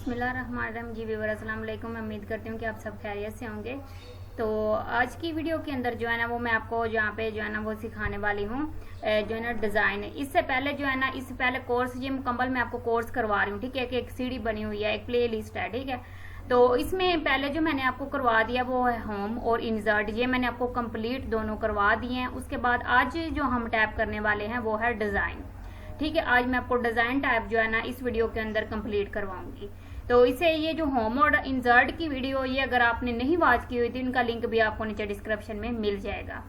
बिस्मिल्लाहिर्रहमानिर्रहीम। जी व्यूअर अस्सलाम वालेकुम। मैं उम्मीद करती हूँ कि आप सब खैरियत से होंगे। तो आज की वीडियो के अंदर जो है ना वो मैं आपको जहाँ पे जो है ना वो सिखाने वाली हूँ जो है ना डिज़ाइन। इससे पहले जो है ना इससे पहले कोर्स ये मुकम्मल मैं आपको कोर्स करवा रही हूँ, ठीक है, कि एक सीडी बनी हुई है, एक प्ले लिस्ट है, ठीक है। तो इसमें पहले जो मैंने आपको करवा दिया वो है होम और इंसर्ट, ये मैंने आपको कंप्लीट दोनों करवा दिए हैं। उसके बाद आज जो हम टैप करने वाले हैं वो है डिज़ाइन, ठीक है। आज मैं आपको डिज़ाइन टाइप जो है ना इस वीडियो के अंदर कंप्लीट करवाऊंगी। तो इसे ये जो होम और इंसर्ट की वीडियो ये अगर आपने नहीं वॉच की हुई थी इनका लिंक भी आपको नीचे डिस्क्रिप्शन में मिल जाएगा।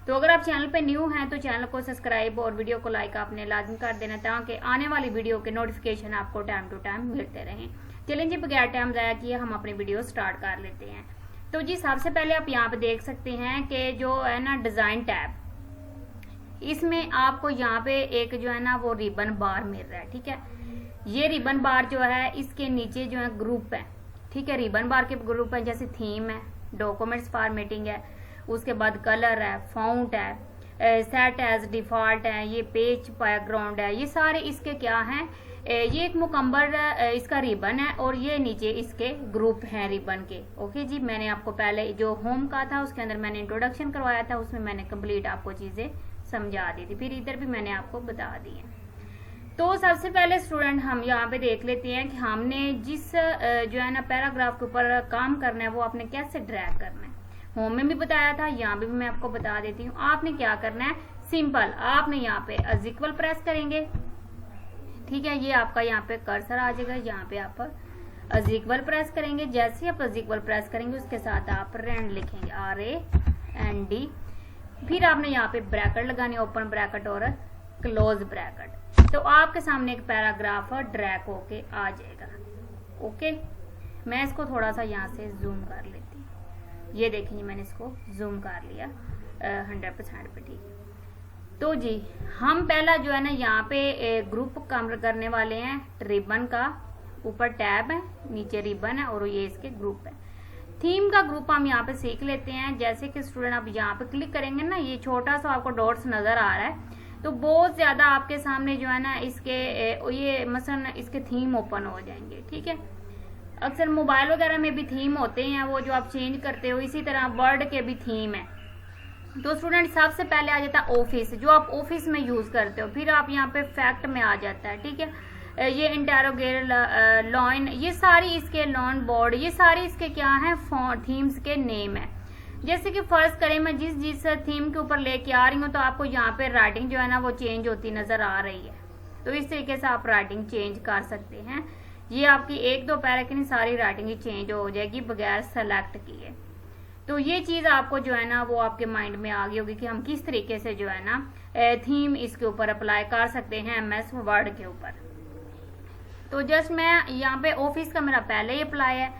तो अगर आप चैनल पे न्यू हैं तो चैनल को सब्सक्राइब और वीडियो को लाइक आपने लाजमी कर देना ताकि आने वाली वीडियो के नोटिफिकेशन आपको टाइम टू टाइम मिलते रहें। चलें जी, बगैर टाइम ज़ाया किए हम अपनी वीडियो स्टार्ट कर लेते हैं। तो जी सबसे पहले आप यहाँ पे देख सकते हैं कि जो है ना डिज़ाइन टैब, इसमें आपको यहाँ पे एक जो है ना वो रिबन बार मिल रहा है, ठीक है। ये रिबन बार जो है इसके नीचे जो है ग्रुप है, ठीक है। रिबन बार के ग्रुप है जैसे थीम है, डॉक्यूमेंट्स फॉर्मेटिंग है, उसके बाद कलर है, फाउंट है, सेट एज डिफॉल्ट है, ये पेज बैकग्राउंड है, ये सारे इसके क्या हैं, ये एक मुकम्मल इसका रिबन है और ये नीचे इसके ग्रुप हैं रिबन के। ओके जी, मैंने आपको पहले जो होम का था उसके अंदर मैंने इंट्रोडक्शन करवाया था, उसमें मैंने कंप्लीट आपको चीजें समझा दी थी, फिर इधर भी मैंने आपको बता दी है। तो सबसे पहले स्टूडेंट हम यहाँ पे देख लेते हैं कि हमने जिस जो है ना पैराग्राफ के ऊपर काम करना है वो आपने कैसे ड्रैग करना है। होम में भी बताया था, यहाँ पे भी मैं आपको बता देती हूँ। आपने क्या करना है, सिंपल आपने यहाँ पे अज इक्वल प्रेस करेंगे, ठीक है। ये आपका यहाँ पे कर्सर आ जाएगा, यहाँ पे आप अज इक्वल प्रेस करेंगे। जैसे आप अज इक्वल प्रेस करेंगे उसके साथ आप रेंड लिखेंगे, RAND। फिर आपने यहाँ पे ब्रैकेट लगानी, ओपन ब्रैकेट और क्लोज ब्रैकेट। तो आपके सामने एक पैराग्राफ ड्रैग होके आ जाएगा। ओके, मैं इसको थोड़ा सा यहाँ से जूम कर लेती हूँ। ये देखिए मैंने इसको जूम कर लिया 100% पे, ठीक है। तो जी हम पहला जो है ना यहाँ पे ग्रुप कवर करने वाले हैं रिबन का। ऊपर टैब है, नीचे रिबन है और ये इसके ग्रुप है। थीम का ग्रुप हम यहाँ पे सीख लेते हैं। जैसे कि स्टूडेंट आप यहाँ पे क्लिक करेंगे ना, ये छोटा सा आपको डॉट्स नजर आ रहा है, तो बहुत ज्यादा आपके सामने जो है ना इसके ये मसलन इसके थीम ओपन हो जाएंगे, ठीक है। अक्सर मोबाइल वगैरह में भी थीम होते हैं, वो जो आप चेंज करते हो, इसी तरह वर्ड के भी थीम है। तो स्टूडेंट सबसे पहले आ जाता है ऑफिस, जो आप ऑफिस में यूज करते हो। फिर आप यहाँ पे फैक्ट में आ जाता है, ठीक है। ये इंटेरोगेट लॉइन, ये सारी इसके लॉन बोर्ड, ये सारी इसके क्या है थीम्स के नेम है। जैसे कि फर्ज करें मैं जिस थीम के ऊपर लेके आ रही हूँ तो आपको यहाँ पे राइटिंग जो है ना वो चेंज होती नजर आ रही है। तो इस तरीके से आप राइटिंग चेंज कर सकते हैं। ये आपकी एक दो पैरा की नहीं, सारी राइटिंग ही चेंज हो जाएगी बगैर सेलेक्ट किए। तो ये चीज आपको जो है ना वो आपके माइंड में आ गई होगी कि हम किस तरीके से जो है ना थीम इसके ऊपर अप्लाई कर सकते हैं MS वर्ड के ऊपर। तो जस्ट मैं यहाँ पे ऑफिस का मेरा पहले ही अप्लाई है।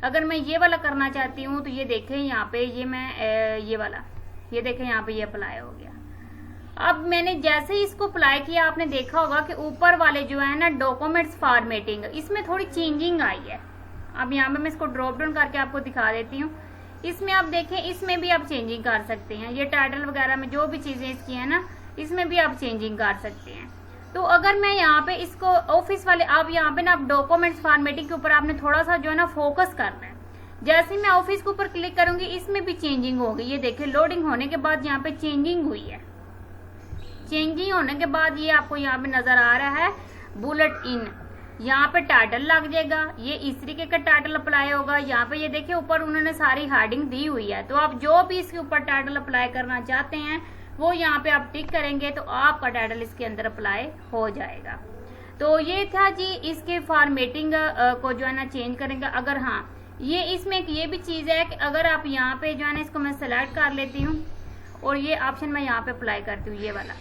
अगर मैं ये वाला करना चाहती हूँ तो ये देखें यहाँ पे ये मैं ये वाला, ये देखें यहाँ पे ये अप्लाई हो गया। अब मैंने जैसे ही इसको अप्लाई किया आपने देखा होगा कि ऊपर वाले जो है ना डॉक्यूमेंट्स फॉर्मेटिंग, इसमें थोड़ी चेंजिंग आई है। अब यहाँ पे मैं इसको ड्रॉप डाउन करके आपको दिखा देती हूँ। इसमें आप देखें, इसमें भी आप चेंजिंग कर सकते हैं। ये टाइटल वगैरह में जो भी चीजें इसकी है ना इसमें भी आप चेंजिंग कर सकते हैं। तो अगर मैं यहाँ पे इसको ऑफिस वाले, आप यहाँ पे ना आप डॉक्यूमेंट्स फॉर्मेटिंग के ऊपर आपने थोड़ा सा जो है ना फोकस करना है। जैसे ही मैं ऑफिस के ऊपर क्लिक करूंगी इसमें भी चेंजिंग होगी। ये देखिए लोडिंग होने के बाद यहाँ पे चेंजिंग हुई है। चेंजिंग होने के बाद ये आपको यहाँ पे नजर आ रहा है बुलेट इन, यहाँ पे टाइटल लग जाएगा। ये इस तरीके का टाइटल अप्लाई होगा। यहाँ पे ये देखिए ऊपर उन्होंने सारी हेडिंग दी हुई है। तो आप जो भी इसके ऊपर टाइटल अप्लाई करना चाहते हैं वो यहाँ पे आप टिक करेंगे तो आपका टाइटल इसके अंदर अप्लाई हो जाएगा। तो ये था जी इसके फॉर्मेटिंग को जो है ना चेंज करेंगे। अगर हाँ ये इसमें एक ये भी चीज है कि अगर आप यहाँ पे जो है ना इसको मैं सेलेक्ट कर लेती हूँ और ये ऑप्शन मैं यहाँ पे अप्लाई करती हूँ, ये वाला,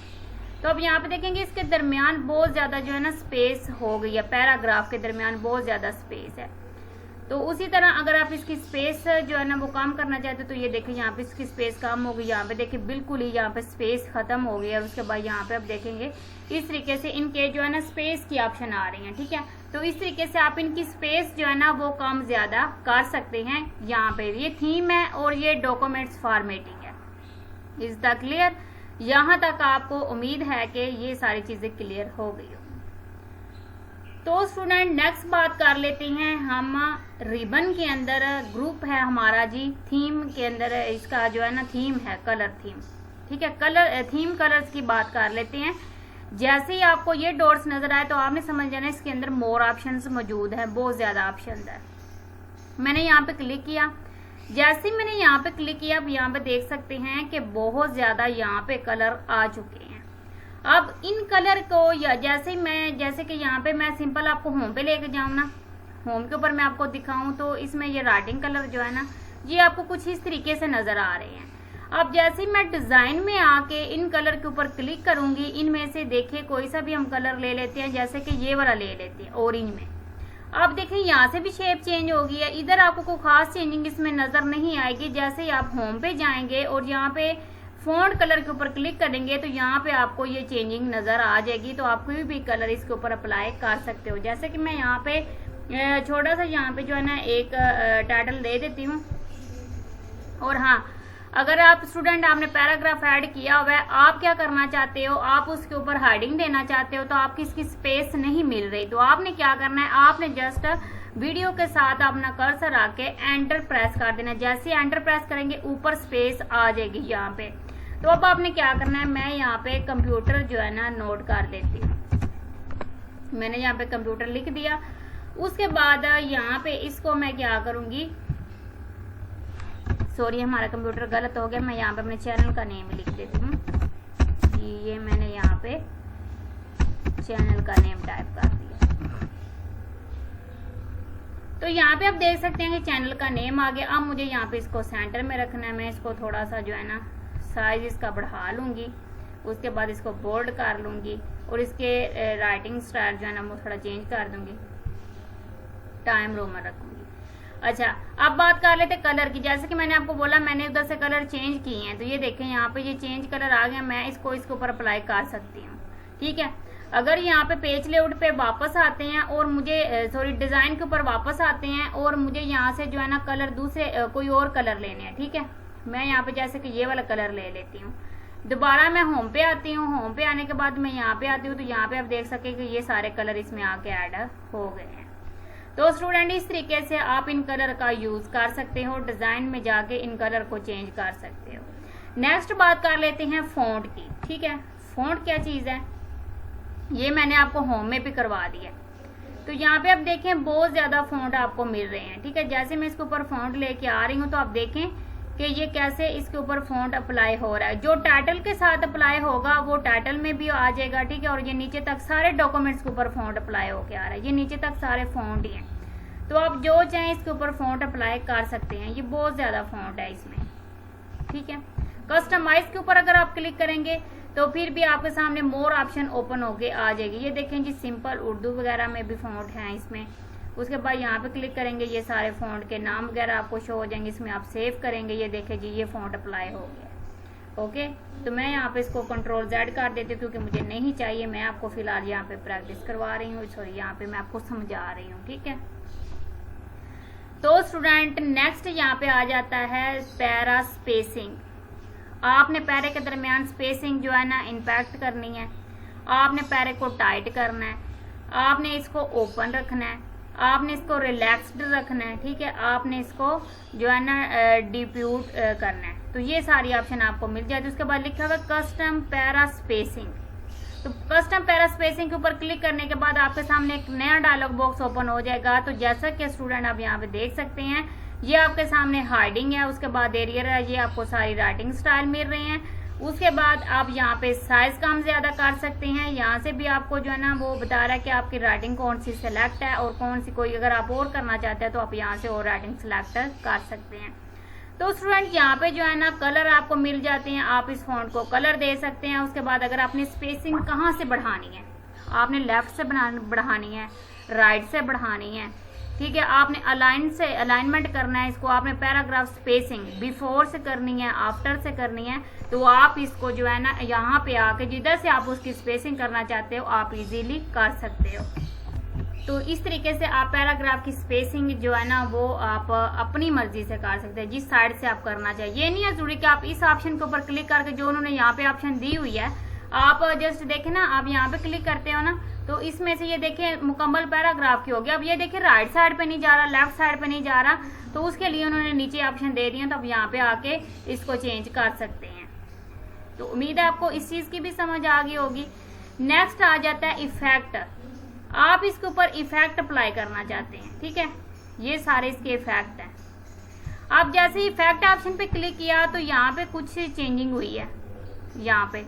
तो अब यहाँ पे देखेंगे इसके दरमियान बहुत ज्यादा जो है ना स्पेस हो गई है। पैराग्राफ के दरमियान बहुत ज्यादा स्पेस है। तो उसी तरह अगर आप इसकी स्पेस जो है ना वो कम करना चाहते हो तो ये देखिए यहाँ पे इसकी स्पेस कम हो गई। यहाँ पे देखिए बिल्कुल ही यहाँ पे स्पेस खत्म हो गई है। और उसके बाद यहाँ पे आप देखेंगे इस तरीके से इनके जो है ना स्पेस की ऑप्शन आ रही है, ठीक है। तो इस तरीके से आप इनकी स्पेस जो है ना वो कम ज्यादा कर सकते हैं। यहाँ पे ये थीम है और ये डॉक्यूमेंट्स फॉर्मेटिंग है। Is the clear? यहाँ तक आपको उम्मीद है कि ये सारी चीजें क्लियर हो गई हो। तो स्टूडेंट नेक्स्ट बात कर लेते हैं हम रिबन के अंदर। ग्रुप है हमारा जी, थीम के अंदर इसका जो है ना थीम है कलर थीम, ठीक है। कलर थीम कलर्स की बात कर लेते हैं। जैसे ही आपको ये डॉट्स नजर आए तो आपने समझ जाना इसके अंदर मोर ऑप्शंस मौजूद है, बहुत ज्यादा ऑप्शन है। मैंने यहाँ पे क्लिक किया, जैसे ही मैंने यहाँ पे क्लिक किया, अब यहाँ पे देख सकते हैं कि बहुत ज्यादा यहाँ पे कलर आ चुके हैं। अब इन कलर को या जैसे कि यहाँ पे मैं सिंपल आपको होम पे लेके जाऊँ ना, होम के ऊपर मैं आपको दिखाऊं तो इसमें ये राइटिंग कलर जो है ना ये आपको कुछ इस तरीके से नजर आ रहे हैं। अब जैसे ही मैं डिजाइन में आके इन कलर के ऊपर क्लिक करूंगी, इनमें से देखिए कोई सा भी हम कलर ले लेते हैं, जैसे कि ये वाला ले लेते हैं ऑरेंज में। अब देखिए यहाँ से भी शेप चेंज हो गई है, इधर आपको कोई खास चेंजिंग इसमें नजर नहीं आएगी। जैसे ही आप होम पे जाएंगे और यहाँ पे फॉन्ट कलर के ऊपर क्लिक करेंगे तो यहाँ पे आपको ये चेंजिंग नजर आ जाएगी। तो आप कोई भी कलर इसके ऊपर अप्लाई कर सकते हो। जैसे कि मैं यहाँ पे छोटा सा यहाँ पे जो है ना एक टाइटल दे देती हूँ। और हाँ, अगर आप स्टूडेंट आपने पैराग्राफ ऐड किया हुआ है, आप क्या करना चाहते हो, आप उसके ऊपर हेडिंग देना चाहते हो तो आपकी इसकी स्पेस नहीं मिल रही, तो आपने क्या करना है, आपने जस्ट वीडियो के साथ अपना कर्सर आके एंटर प्रेस कर देना। जैसे एंटर प्रेस करेंगे ऊपर स्पेस आ जाएगी यहाँ पे। तो अब आपने क्या करना है, मैं यहाँ पे कंप्यूटर जो है ना नोट कर लेती हूँ। मैंने यहाँ पे कंप्यूटर लिख दिया। उसके बाद यहाँ पे इसको मैं क्या करूंगी, सॉरी हमारा कंप्यूटर गलत हो गया, मैं यहाँ पे अपने चैनल का नेम लिख देती हूँ। ये मैंने यहाँ पे चैनल का नेम टाइप कर दिया। तो यहाँ पे आप देख सकते हैं कि चैनल का नेम आ गया। अब मुझे यहाँ पे इसको सेंटर में रखना है। मैं इसको थोड़ा सा जो है ना साइज इसका बढ़ा लूंगी, उसके बाद इसको बोल्ड कर लूंगी और इसके राइटिंग स्टाइल जो है ना वो थोड़ा चेंज कर दूंगी, टाइम रोमन रखूंगी। अच्छा, अब बात कर लेते कलर की। जैसे कि मैंने आपको बोला मैंने उधर से कलर चेंज किए हैं, तो ये देखें यहाँ पे ये चेंज कलर आ गया। मैं इसको इसके ऊपर अप्लाई कर सकती हूँ, ठीक है। अगर यहाँ पे पेज लेआउट पे वापस आते हैं और मुझे सॉरी डिजाइन के ऊपर वापस आते हैं और मुझे यहाँ से जो है ना कलर दूसरे कोई और कलर लेने हैं, ठीक है। मैं यहाँ पे जैसे कि ये वाला कलर ले लेती हूँ। दोबारा मैं होम पे आती हूँ। होम पे आने के बाद मैं यहाँ पे आती हूँ, तो यहाँ पे आप देख सके कि ये सारे कलर इसमें आके ऐड हो गए हैं। तो स्टूडेंट इस तरीके से आप इन कलर का यूज कर सकते हो, डिजाइन में जाके इन कलर को चेंज कर सकते हो। नेक्स्ट बात कर लेते हैं फॉन्ट की, ठीक है। फॉन्ट क्या चीज है, ये मैंने आपको होम में भी करवा दिया। तो यहाँ पे आप देखें बहुत ज्यादा फॉन्ट आपको मिल रहे हैं, ठीक है। जैसे मैं इसके ऊपर फॉन्ट लेके आ रही हूँ तो आप देखें कि ये कैसे इसके ऊपर फॉन्ट अप्लाई हो रहा है। जो टाइटल के साथ अप्लाई होगा वो टाइटल में भी आ जाएगा, ठीक है। और ये नीचे तक सारे डॉक्यूमेंट्स के ऊपर फॉन्ट अप्लाई होके आ रहा है। ये नीचे तक सारे फॉन्ट ही हैं, तो आप जो चाहें इसके ऊपर फॉन्ट अप्लाई कर सकते हैं। ये बहुत ज्यादा फॉन्ट है इसमें, ठीक है। कस्टमाइज के ऊपर अगर आप क्लिक करेंगे तो फिर भी आपके सामने मोर ऑप्शन ओपन होके आ जाएगी। ये देखें जी, सिंपल उर्दू वगैरह में भी फॉन्ट हैं इसमें। उसके बाद यहाँ पे क्लिक करेंगे, ये सारे फॉन्ट के नाम वगैरह आपको शो हो जाएंगे। इसमें आप सेव करेंगे, ये देखें जी ये फॉन्ट अप्लाई हो गया। ओके, तो मैं यहाँ पे इसको कंट्रोल Z कर देती हूँ क्योंकि मुझे नहीं चाहिए। मैं आपको फिलहाल यहाँ पे प्रैक्टिस करवा रही हूँ, सॉरी यहाँ पे मैं आपको समझा रही हूँ, ठीक है। तो स्टूडेंट नेक्स्ट यहाँ पे आ जाता है पैरा स्पेसिंग। आपने पैरे के दरमियान स्पेसिंग जो है ना इम्पैक्ट करनी है। आपने पैरे को टाइट करना है, आपने इसको ओपन रखना है, आपने इसको रिलैक्स्ड रखना है, ठीक है। आपने इसको जो है ना डिप्यूट करना है। तो ये सारी ऑप्शन आपको मिल जाती है। उसके बाद लिखा हुआ कस्टम पैरा स्पेसिंग। तो कस्टम पैरा स्पेसिंग के ऊपर क्लिक करने के बाद आपके सामने एक नया डायलॉग बॉक्स ओपन हो जाएगा। तो जैसा कि स्टूडेंट आप यहाँ पे देख सकते हैं, ये आपके सामने हाइडिंग है, उसके बाद एरियर है, ये आपको सारी राइटिंग स्टाइल मिल रहे हैं। उसके बाद आप यहाँ पे साइज कम ज्यादा कर सकते हैं। यहाँ से भी आपको जो है ना वो बता रहा है कि आपकी राइटिंग कौन सी सिलेक्ट है और कौन सी कोई अगर आप और करना चाहते हैं तो आप यहाँ से और राइटिंग सिलेक्ट कर सकते हैं। तो स्टूडेंट यहाँ पे जो है ना कलर आपको मिल जाते हैं, आप इस फॉन्ट को कलर दे सकते हैं। उसके बाद अगर आपने स्पेसिंग कहाँ से बढ़ानी है, आपने लेफ्ट से बढ़ानी है, राइट से बढ़ानी है, ठीक है। आपने अलाइनमेंट करना है इसको, आपने पैराग्राफ स्पेसिंग बिफोर से करनी है, आफ्टर से करनी है, तो आप इसको जो है ना यहाँ पे आके जिधर से आप उसकी स्पेसिंग करना चाहते हो आप इजीली कर सकते हो। तो इस तरीके से आप पैराग्राफ की स्पेसिंग जो है ना वो आप अपनी मर्जी से कर सकते हैं, जिस साइड से आप करना चाहिए। ये नहीं है जरूरी कि आप इस ऑप्शन के ऊपर क्लिक करके जो उन्होंने यहाँ पे ऑप्शन दी हुई है आप जस्ट देखें ना, आप यहाँ पे क्लिक करते हो ना तो इसमें से ये देखें मुकम्मल पैराग्राफ की हो गया। अब ये देखें राइट साइड पे नहीं जा रहा, लेफ्ट साइड पे नहीं जा रहा, तो उसके लिए उन्होंने नीचे ऑप्शन दे दिए, तो अब यहाँ पे आके इसको चेंज कर सकते हैं। तो उम्मीद है आपको इस चीज की भी समझ आ गई होगी। नेक्स्ट आ जाता है इफेक्ट। आप इसके ऊपर इफेक्ट अप्लाई करना चाहते हैं, ठीक है, ये सारे इसके इफेक्ट हैं। आप जैसे इफेक्ट ऑप्शन पे क्लिक किया तो यहाँ पे कुछ चेंजिंग हुई है यहाँ पे।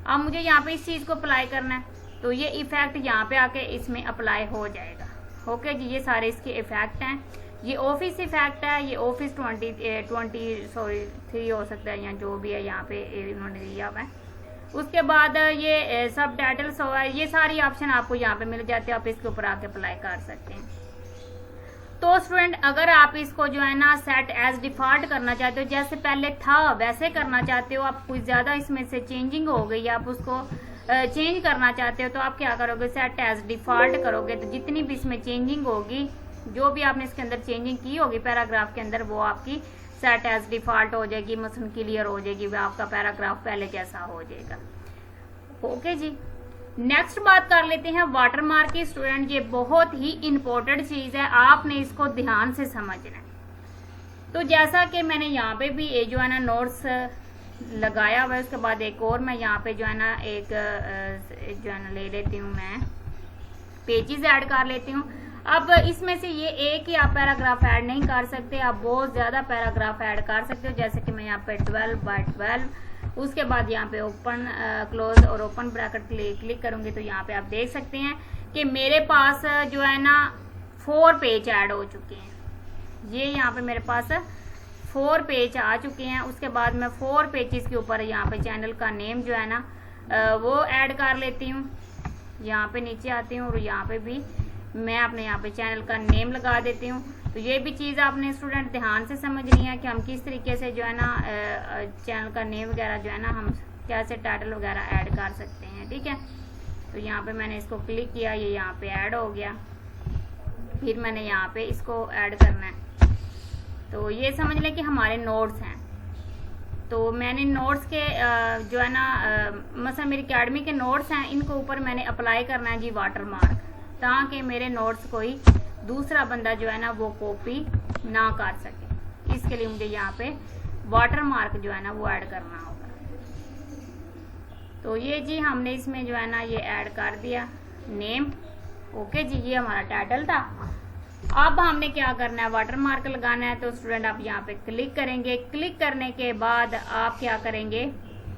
अब मुझे यहाँ पे इस चीज को अप्लाई करना है, तो ये इफेक्ट यहाँ पे आके इसमें अप्लाई हो जाएगा। ओके जी, ये सारे इसके इफेक्ट हैं। ये ऑफिस इफेक्ट है, ये ऑफिस 3 हो सकता है, या जो भी है यहाँ पे इन्होंने दिया हुआ है। उसके बाद ये सब टाइटल्स हुआ है, ये सारी ऑप्शन आपको यहाँ पे मिल जाते हैं, आप इसके ऊपर आके अप्लाई कर सकते हैं। तो स्टूडेंट, अगर आप इसको जो है ना सेट एज डिफॉल्ट करना चाहते हो, जैसे पहले था वैसे करना चाहते हो, आप कुछ ज्यादा इसमें से चेंजिंग हो गई, आप उसको चेंज करना चाहते हो, तो आप क्या करोगे, सेट एज डिफॉल्ट करोगे। तो जितनी भी इसमें चेंजिंग होगी, जो भी आपने इसके अंदर चेंजिंग की होगी पैराग्राफ के अंदर, वो आपकी सेट एज डिफॉल्ट हो जाएगी, मसलन क्लियर हो जाएगी, वो आपका पैराग्राफ पहले जैसा हो जाएगा। ओके जी, नेक्स्ट बात कर लेते हैं वाटरमार्क की। स्टूडेंट, ये बहुत ही इंपॉर्टेंट चीज है, आपने इसको ध्यान से समझना है। तो जैसा कि मैंने यहाँ पे भी जो है ना नोट्स लगाया हुआ है, उसके बाद एक और मैं यहाँ पे जो है ना एक जो है ना ले लेती हूँ, मैं पेजेस ऐड कर लेती हूँ। अब इसमें से ये एक ही आप पैराग्राफ ऐड नहीं कर सकते, आप बहुत ज्यादा पैराग्राफ ऐड कर सकते हो। जैसे कि मैं यहाँ पे 12/12, उसके बाद यहाँ पे ओपन क्लोज और ओपन ब्रैकेट क्लिक करूंगी, तो यहाँ पे आप देख सकते हैं कि मेरे पास जो है ना 4 पेज ऐड हो चुके हैं। ये यहाँ पे मेरे पास 4 पेज आ चुके हैं। उसके बाद मैं 4 पेजेस के ऊपर यहाँ पे चैनल का नेम जो है ना वो ऐड कर लेती हूँ। यहाँ पे नीचे आती हूँ और यहाँ पे भी मैं अपने यहाँ पे चैनल का नेम लगा देती हूँ। तो ये भी चीज़ आपने स्टूडेंट ध्यान से समझनी है कि हम किस तरीके से जो है ना चैनल का नेम वगैरह जो है ना हम कैसे टाइटल वगैरह ऐड कर सकते हैं, ठीक है। तो यहाँ पे मैंने इसको क्लिक किया, ये यहाँ पे ऐड हो गया। फिर मैंने यहाँ पे इसको ऐड करना है। तो ये समझ लें कि हमारे नोट्स हैं। तो मैंने नोट्स के जो है ना मतलब मेरी अकेडमी के नोट्स हैं, इनको ऊपर मैंने अप्लाई करना है जी वाटरमार्क, ताकि मेरे नोट्स कोई दूसरा बंदा जो है ना वो कॉपी ना कर सके। इसके लिए मुझे यहाँ पे वाटरमार्क जो है ना वो ऐड करना होगा। तो ये जी हमने इसमें जो है ना ये ऐड कर दिया नेम। ओके जी, ये हमारा टाइटल था। अब हमने क्या करना है, वाटरमार्क लगाना है। तो स्टूडेंट आप यहाँ पे क्लिक करेंगे। क्लिक करने के बाद आप क्या करेंगे,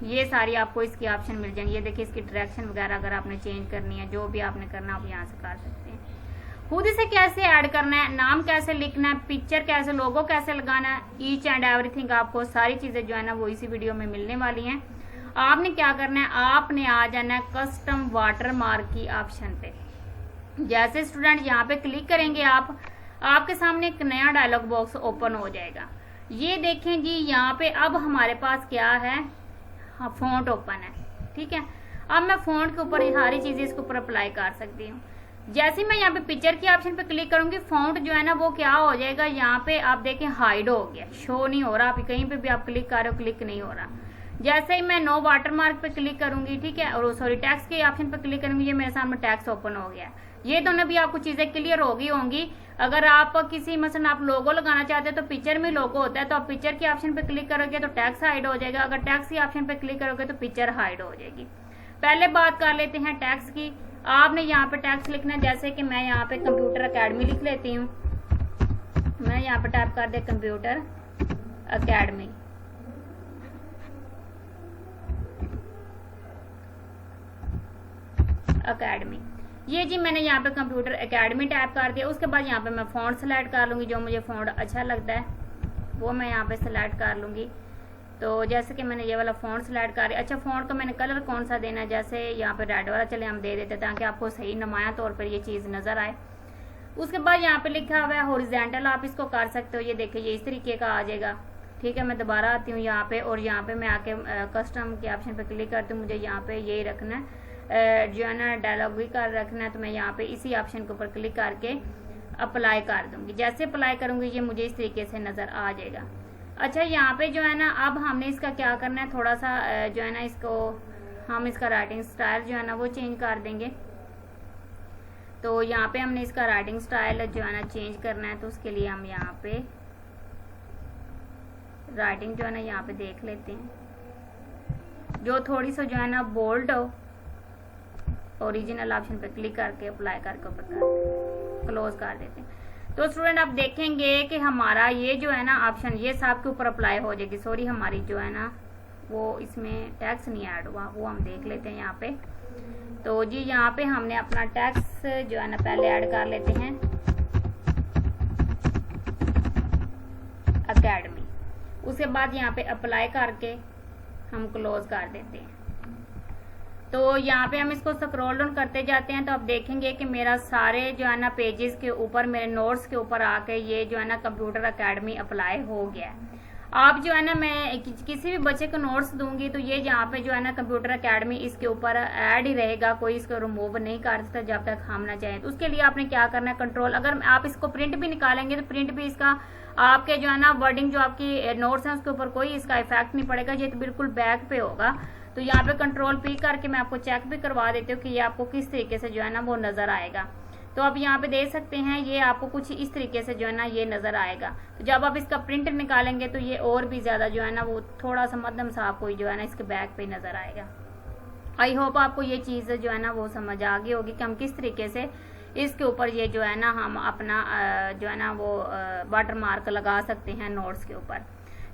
ये सारी आपको इसकी ऑप्शन मिल जाएंगे। ये देखिए इसकी डायरेक्शन वगैरह अगर आपने चेंज करनी है, जो भी आपने करना है आप यहाँ से कर सकते हैं। खुद से कैसे ऐड करना है, नाम कैसे लिखना है, पिक्चर कैसे, लोगो कैसे लगाना है, ईच एंड एवरीथिंग आपको सारी चीजें जो है ना वो इसी वीडियो में मिलने वाली हैं। आपने क्या करना है, आपने आ जाना है कस्टम वाटरमार्क की ऑप्शन पे। जैसे स्टूडेंट यहाँ पे क्लिक करेंगे आप, आपके सामने एक नया डायलॉग बॉक्स ओपन हो जाएगा। ये देखें जी, यहाँ पे अब हमारे पास क्या है, हाँ फॉन्ट ओपन है, ठीक है। अब मैं फॉन्ट के ऊपर सारी चीजें इसके ऊपर अप्लाई कर सकती हूँ। जैसे मैं यहाँ पे पिक्चर की ऑप्शन पे क्लिक करूंगी, फॉन्ट जो है ना वो क्या हो जाएगा, यहाँ पे आप देखें हाइड हो गया, शो नहीं हो रहा। आप कहीं पे भी आप क्लिक कर रहे हो, क्लिक नहीं हो रहा। जैसे ही मैं नो वाटरमार्क पे क्लिक करूंगी, ठीक है, और सॉरी टैक्स के ऑप्शन पे क्लिक करूंगी, ये मेरे सामने टैक्स ओपन हो गया। ये दोनों भी आपको चीजें क्लियर होंगी। अगर आप किसी मसलन आप लोगो लगाना चाहते हैं तो पिक्चर में लोगो होता है, तो आप पिक्चर के ऑप्शन पे क्लिक करोगे तो टैक्स हाइड हो जाएगा। अगर टैक्स के ऑप्शन पे क्लिक करोगे तो पिक्चर हाइड हो जाएगी। पहले बात कर लेते हैं टैक्स की। आपने यहाँ पे टैक्स लिखना है, जैसे कि मैं यहाँ पे कंप्यूटर अकेडमी लिख लेती हूँ। मैं यहाँ पे टाइप कर दे कंप्यूटर अकेडमी। ये जी मैंने यहाँ पे कंप्यूटर एकेडमी टाइप कर दिया। उसके बाद यहाँ पे मैं फॉन्ट सेलेक्ट कर लूंगी, जो मुझे फॉन्ट अच्छा लगता है वो मैं यहाँ पे सेलेक्ट कर लूंगी। तो जैसे कि मैंने ये वाला फॉन्ट सेलेक्ट कर दिया। अच्छा, फॉन्ट को मैंने कलर कौन सा देना है, जैसे यहाँ पे रेड वाला चले हम दे देते हैं, ताकि आपको सही नुमाया तौर पर ये चीज़ नजर आए। उसके बाद यहाँ पे लिखा हुआ है हॉरिजॉन्टल, आप इसको कर सकते हो। ये देखिए ये इस तरीके का आ जाएगा, ठीक है। मैं दोबारा आती हूँ यहाँ पे, और यहाँ पे मैं आके कस्टम के ऑप्शन पे क्लिक करती हूँ। मुझे यहाँ पे यही रखना है, जो है ना डायलॉग भी कर रखना है। तो मैं यहाँ पे इसी ऑप्शन के ऊपर क्लिक करके अप्लाई कर दूंगी। जैसे अप्लाई करूंगी ये मुझे इस तरीके से नजर आ जाएगा। अच्छा, यहाँ पे जो है ना अब हमने इसका क्या करना है, थोड़ा सा जो है ना इसको हम इसका राइटिंग स्टाइल जो है ना वो चेंज कर देंगे। तो यहाँ पे हमने इसका राइटिंग स्टाइल जो है ना चेंज करना है, तो उसके लिए हम यहाँ पे राइटिंग जो है ना यहाँ पे देख लेते हैं, जो थोड़ी सी जो है ना बोल्ड हो। ओरिजिनल ऑप्शन पे क्लिक करके अप्लाई करके ऊपर कर क्लोज कर देते हैं। तो स्टूडेंट आप देखेंगे कि हमारा ये जो है ना ऑप्शन ये सब के ऊपर अप्लाई हो जाएगी। सॉरी, हमारी जो है ना वो इसमें टैक्स नहीं ऐड हुआ, वो हम देख लेते हैं यहाँ पे। तो जी यहाँ पे हमने अपना टैक्स जो है ना पहले ऐड कर लेते हैं, एकेडमी। उसके बाद यहाँ पे अप्लाई करके हम क्लोज कर देते हैं। तो यहाँ पे हम इसको स्क्रॉल डाउन करते जाते हैं, तो आप देखेंगे कि मेरा सारे जो है ना पेजेस के ऊपर, मेरे नोट्स के ऊपर आके ये जो है ना कंप्यूटर एकेडमी अप्लाई हो गया है। आप जो है ना मैं किसी भी बच्चे को नोट्स दूंगी तो ये यहाँ पे जो है ना कंप्यूटर एकेडमी इसके ऊपर ऐड ही रहेगा, कोई इसको रिमूव नहीं कर सकता जब तक हम ना चाहें। तो उसके लिए आपने क्या करना है, कंट्रोल, अगर आप इसको प्रिंट भी निकालेंगे तो प्रिंट भी इसका आपके जो है ना वर्डिंग जो आपकी नोट्स है उसके ऊपर कोई इसका इफेक्ट नहीं पड़ेगा, ये तो बिल्कुल बैक पे होगा। तो यहाँ पे कंट्रोल पी करके मैं आपको चेक भी करवा देती हूँ कि ये आपको किस तरीके से जो है ना वो नजर आएगा। तो आप यहाँ पे देख सकते हैं ये आपको कुछ इस तरीके से जो है ना ये नजर आएगा। तो जब आप इसका प्रिंट निकालेंगे तो ये और भी ज्यादा जो है ना वो थोड़ा सा मध्यम सा आपको जो है ना इसके बैक पे नजर आएगा। आई होप आपको ये चीज जो है ना वो समझ आ गई होगी कि हम किस तरीके से इसके ऊपर ये जो है ना हम अपना जो है ना वो वाटर मार्क लगा सकते हैं नोट्स के ऊपर।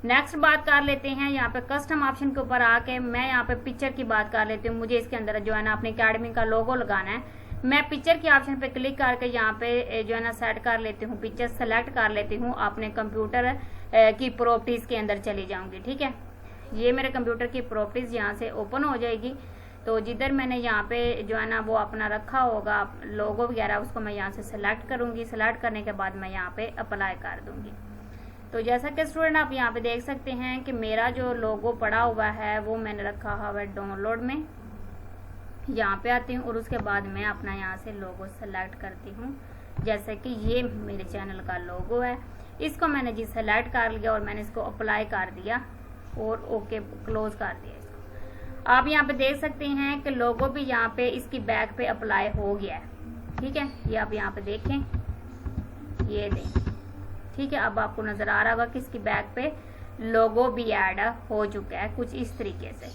नेक्स्ट बात कर लेते हैं यहाँ पे कस्टम ऑप्शन के ऊपर आके मैं यहाँ पे पिक्चर की बात कर लेती हूँ। मुझे इसके अंदर जो है ना अपनी एकेडमी का लोगो लगाना है। मैं पिक्चर के ऑप्शन पे क्लिक करके यहाँ पे जो है ना सेट कर लेती हूँ, पिक्चर सेलेक्ट कर लेती हूँ, अपने कंप्यूटर की प्रॉपर्टीज के अंदर चली जाऊंगी। ठीक है, ये मेरे कंप्यूटर की प्रॉपर्टीज यहाँ से ओपन हो जाएगी। तो जिधर मैंने यहाँ पे जो है ना वो अपना रखा होगा लोगो वगैरह, उसको मैं यहाँ से सिलेक्ट करूंगी। सिलेक्ट करने के बाद मैं यहाँ पे अप्लाई कर दूंगी। तो जैसा कि स्टूडेंट आप यहाँ पे देख सकते हैं कि मेरा जो लोगो पड़ा हुआ है वो मैंने रखा हुआ है डाउनलोड में। यहाँ पे आती हूँ और उसके बाद मैं अपना यहाँ से लोगो सेलेक्ट करती हूँ। जैसे कि ये मेरे चैनल का लोगो है, इसको मैंने जी सेलेक्ट कर लिया और मैंने इसको अप्लाई कर दिया और ओके क्लोज कर दिया इसको। आप यहाँ पे देख सकते हैं कि लोगो भी यहाँ पे इसकी बैक पे अप्लाई हो गया है। ठीक है, ये आप यहाँ पे देखें, ये देखें। ठीक है, अब आपको नजर आ रहा होगा कि इसकी बैक पे लोगो भी ऐड हो चुका है कुछ इस तरीके से।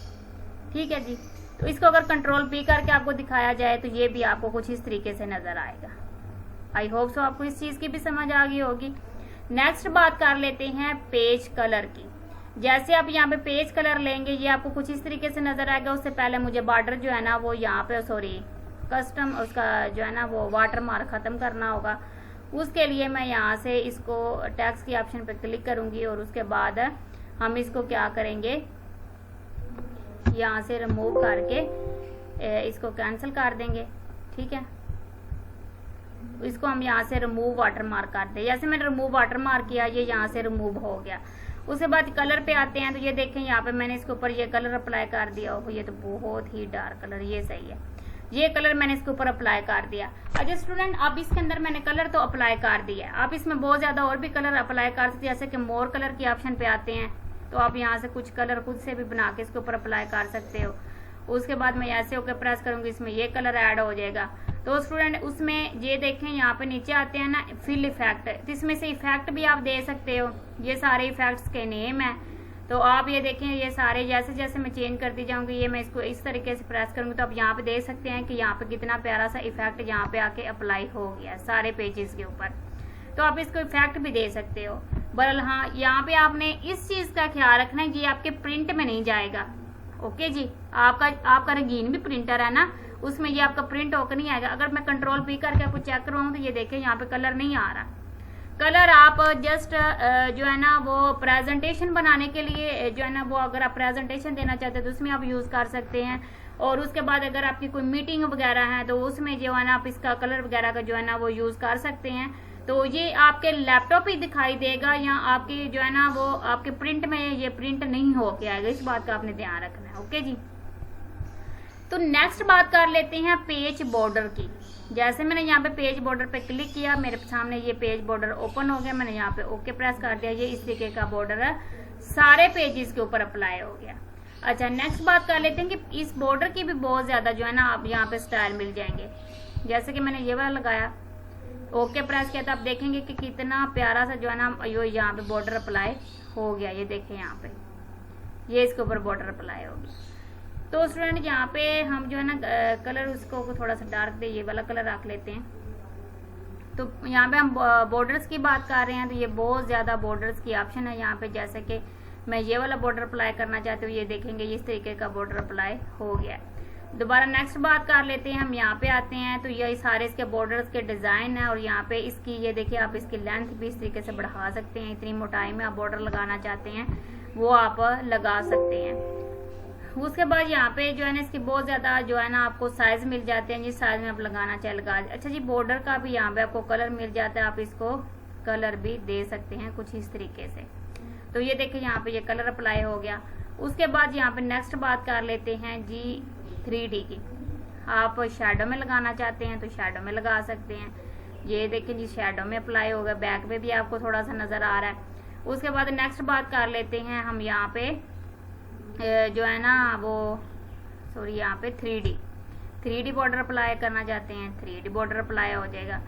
ठीक है जी, तो इसको अगर कंट्रोल पी करके आपको दिखाया जाए तो ये भी आपको कुछ इस तरीके से नजर आएगा। आई होप सो आपको इस चीज की भी समझ आ गई होगी। नेक्स्ट बात कर लेते हैं पेज कलर की। जैसे आप यहाँ पे पेज कलर लेंगे ये आपको कुछ इस तरीके से नजर आएगा। उससे पहले मुझे बॉर्डर जो है ना वो यहाँ पे कस्टम उसका जो है ना वो वाटर मार्क खत्म करना होगा। उसके लिए मैं यहाँ से इसको टैक्स की ऑप्शन पे क्लिक करूंगी और उसके बाद हम इसको क्या करेंगे, यहाँ से रिमूव करके इसको कैंसिल कर देंगे। ठीक है, इसको हम यहाँ से रिमूव वाटर मार्क करते हैं। जैसे मैंने रिमूव वाटर मार्क किया ये यहाँ से रिमूव हो गया। उसके बाद कलर पे आते हैं तो ये देखें यहाँ पे मैंने इसके ऊपर ये कलर अप्लाई कर दिया। ओह, ये तो बहुत ही डार्क कलर, ये सही है। ये कलर मैंने इसके ऊपर अप्लाई कर दिया। अच्छा स्टूडेंट, अब इसके अंदर मैंने कलर तो अप्लाई कर दिया, आप इसमें बहुत ज्यादा और भी कलर अप्लाई कर सकते हैं। जैसे कि मोर कलर की ऑप्शन पे आते हैं तो आप यहाँ से कुछ कलर खुद से भी बना के इसके ऊपर अप्लाई कर सकते हो। उसके बाद मैं ऐसे होकर प्रेस करूंगी, इसमें ये कलर ऐड हो जाएगा। तो स्टूडेंट उसमें ये देखें यहाँ पे नीचे आते हैं ना फिल इफेक्ट, तो इसमें से इफेक्ट भी आप दे सकते हो। ये सारे इफेक्ट्स के नेम है। तो आप ये देखें ये सारे जैसे जैसे मैं चेंज करती जाऊंगी ये मैं इसको इस तरीके से प्रेस करूंगी तो आप यहाँ पे देख सकते हैं कि यहाँ पे कितना प्यारा सा इफेक्ट यहाँ पे आके अप्लाई हो गया सारे पेजेस के ऊपर। तो आप इसको इफेक्ट भी दे सकते हो। बहरहाल हाँ, यहाँ पे आपने इस चीज का ख्याल रखना है, ये आपके प्रिंट में नहीं जाएगा। ओके जी, आपका रंगीन भी प्रिंटर है ना, उसमें ये आपका प्रिंट होकर नहीं आएगा। अगर मैं कंट्रोल पी करके आपको चेक करवाऊँ तो ये देखें यहाँ पे कलर नहीं आ रहा। कलर आप जस्ट जो है ना वो प्रेजेंटेशन बनाने के लिए जो है ना वो अगर आप प्रेजेंटेशन देना चाहते हैं तो उसमें आप यूज कर सकते हैं। और उसके बाद अगर आपकी कोई मीटिंग वगैरह है तो उसमें जो है ना आप इसका कलर वगैरह का जो है ना वो यूज कर सकते हैं। तो ये आपके लैपटॉप ही दिखाई देगा या आपकी जो है ना वो आपके प्रिंट में ये प्रिंट नहीं हो के आएगा। इस बात का आपने ध्यान रखना है। ओके जी, तो नेक्स्ट बात कर लेते हैं पेज बॉर्डर की। जैसे मैंने यहाँ पे पेज बॉर्डर पे क्लिक किया, मेरे सामने ये पेज बॉर्डर ओपन हो गया। मैंने यहाँ पे ओके प्रेस कर दिया, ये इस तरीके का बॉर्डर है सारे पेजेस के ऊपर अप्लाई हो गया। अच्छा, नेक्स्ट बात कर लेते हैं कि इस बॉर्डर की भी बहुत ज्यादा जो है ना आप यहाँ पे स्टाइल मिल जाएंगे। जैसे कि मैंने ये वाला लगाया, ओके प्रेस किया, तो आप देखेंगे कि कितना प्यारा सा जो है ना यो यहाँ पे बॉर्डर अप्लाई हो गया। ये देखें यहाँ पे, ये इसके ऊपर बॉर्डर अप्लाई हो गया। तो स्टूडेंट यहाँ पे हम जो है ना कलर उसको थोड़ा सा डार्क दे, ये वाला कलर रख लेते हैं। तो यहाँ पे हम बॉर्डर्स की बात कर रहे हैं, तो ये बहुत ज्यादा बॉर्डर्स की ऑप्शन है यहाँ पे। जैसे कि मैं ये वाला बॉर्डर अप्लाई करना चाहती हूँ, ये देखेंगे इस तरीके का बॉर्डर अप्लाई हो गया। दोबारा नेक्स्ट बात कर लेते हैं, हम यहाँ पे आते हैं तो ये सारे इसके बॉर्डर्स के डिजाइन है। और यहाँ पे इसकी ये देखिए, आप इसकी लेंथ भी इस तरीके से बढ़ा सकते हैं। इतनी मोटाई में आप बॉर्डर लगाना चाहते हैं वो आप लगा सकते हैं। उसके बाद यहाँ पे जो है ना इसकी बहुत ज्यादा जो है ना आपको साइज मिल जाते हैं, जिस साइज में आप लगाना चाहे लगा। अच्छा जी, बॉर्डर का भी यहाँ पे आपको कलर मिल जाता है, आप इसको कलर भी दे सकते हैं कुछ इस तरीके से। तो ये देखिए यहाँ पे ये कलर अप्लाई हो गया। उसके बाद यहाँ पे नेक्स्ट बात कर लेते हैं जी 3D की। आप शेडो में लगाना चाहते हैं तो शेडो में लगा सकते हैं। ये देखिए जी शेडो में अप्लाई हो गया, बैक पे भी आपको थोड़ा सा नजर आ रहा है। उसके बाद नेक्स्ट बात कर लेते हैं हम यहाँ पे जो है ना वो यहाँ पे 3D बॉर्डर अप्लाई करना चाहते हैं, 3D बॉर्डर अप्लाई हो जाएगा।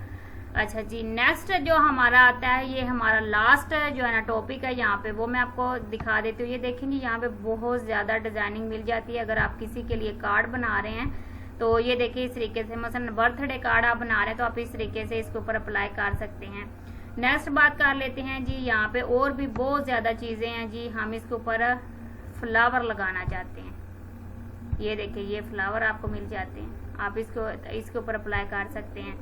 अच्छा जी, नेक्स्ट जो हमारा आता है, ये हमारा लास्ट जो है ना टॉपिक है यहाँ पे, वो मैं आपको दिखा देती हूँ। ये देखेंगे यहाँ पे बहुत ज्यादा डिजाइनिंग मिल जाती है। अगर आप किसी के लिए कार्ड बना रहे हैं तो ये देखिए इस तरीके से, मसलन बर्थडे कार्ड आप बना रहे हैं तो आप इस तरीके से इसके ऊपर अप्लाई कर सकते हैं। नेक्स्ट बात कर लेते हैं जी, यहाँ पे और भी बहुत ज्यादा चीजें हैं जी। हम इसके ऊपर फ्लावर लगाना चाहते हैं, ये देखिए ये फ्लावर आपको मिल जाते हैं, आप इसके ऊपर अप्लाई कर सकते हैं।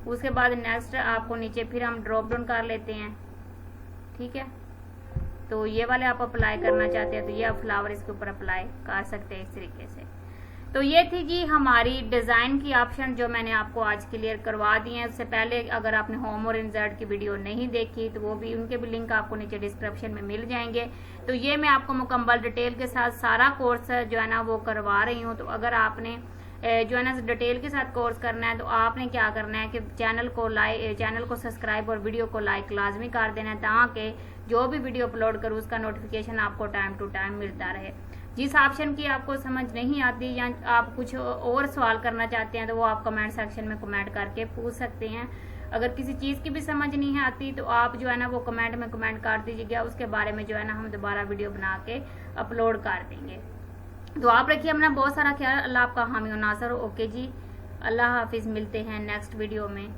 उसके बाद नेक्स्ट आपको नीचे फिर हम ड्रॉप डाउन कर लेते हैं, ठीक है। तो ये वाले आप अप्लाई करना चाहते हैं तो ये आप फ्लावर इसके ऊपर अप्लाई कर सकते हैं इस तरीके से। तो ये थी जी हमारी डिजाइन की ऑप्शन जो मैंने आपको आज क्लियर करवा दी है। उससे पहले अगर आपने होम और इंसर्ट की वीडियो नहीं देखी तो वो भी, उनके भी लिंक आपको नीचे डिस्क्रिप्शन में मिल जाएंगे। तो ये मैं आपको मुकम्मल डिटेल के साथ सारा कोर्स जो है ना वो करवा रही हूँ। तो अगर आपने जो है ना डिटेल के साथ कोर्स करना है तो आपने क्या करना है कि चैनल को सब्सक्राइब और वीडियो को लाइक लाजमी कर देना है, ताकि जो भी वीडियो अपलोड करूँ उसका नोटिफिकेशन आपको टाइम टू टाइम मिलता रहे। जिस ऑप्शन की आपको समझ नहीं आती या आप कुछ और सवाल करना चाहते हैं तो वो आप कमेंट सेक्शन में कमेंट करके पूछ सकते हैं। अगर किसी चीज़ की भी समझ नहीं आती तो आप जो है ना वो कमेंट में कमेंट कर दीजिएगा, उसके बारे में जो है ना हम दोबारा वीडियो बना के अपलोड कर देंगे। तो आप रखिए अपना बहुत सारा ख्याल। अल्लाह आपका हामी और नासर। ओके जी, अल्लाह हाफिज़, मिलते हैं नेक्स्ट वीडियो में।